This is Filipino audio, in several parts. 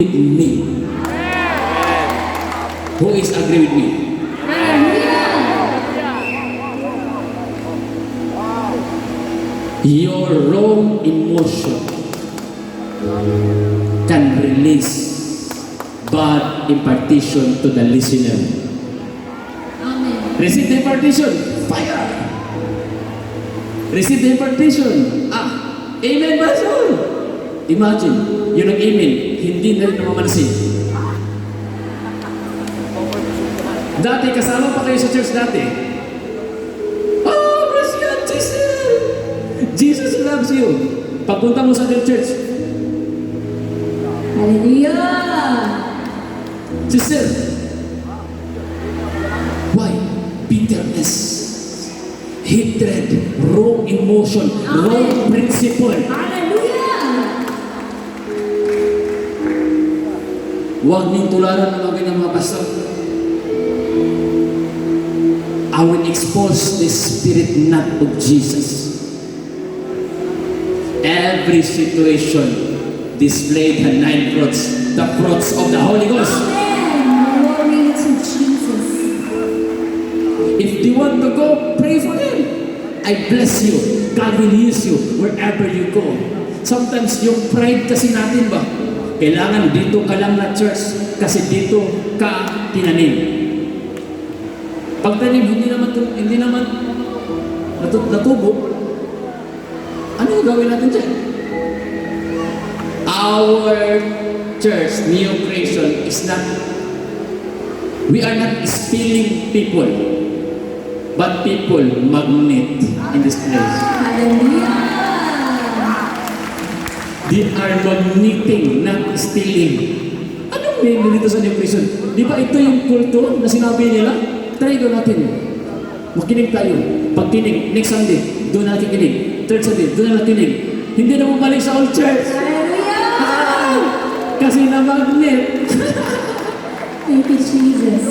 with me? Who is agree with me? Your wrong emotion can release bad impartation to the listener. Amen. Receive the impartation. Fire! Receive the impartation. Amen, Pastor! Imagine, yung nag-amen, hindi na rin namamansin. Dati, kasama pa kayo sa church dati. Oh, praise God, Jesus! Jesus loves you. Pagpunta mo sa church, Hallelujah! sister, why? Bitterness, hatred, wrong emotion, wrong principle. Hallelujah! Huwag niyong tularan ng mga ganyan mga pastor. I will expose the spirit not of Jesus. Every situation displayed the 9 fruits, the fruits of the Holy Ghost. Amen! Glory to Jesus. If you want to go, pray for them. I bless you. God will use you wherever you go. Sometimes yung pride kasi natin ba, kailangan dito ka lang na church kasi dito ka tinanim. Pagtanim, hindi naman natubo. Ano yung gawin natin dyan? Our church, New Creation, is not, we are not stealing people, but people magnet in this place. Hallelujah! They are magneting, not stealing. Anong meaning dito sa New Creation? Di ba ito yung kulto na sinabi nila? Try doon natin. Makinig tayo. Pagkinig, next Sunday, doon natin kinig. Third Sunday, doon natin kinig. Hindi na bumalik sa old church. Hallelujah! Kasi na-magnet. Thank you, Jesus.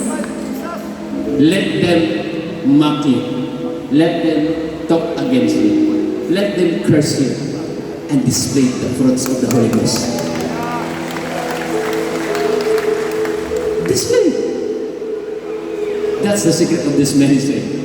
Let them mock you. Let them talk against you. Let them curse you. And display the fruits of the Holy Ghost. Display. That's the secret of this ministry.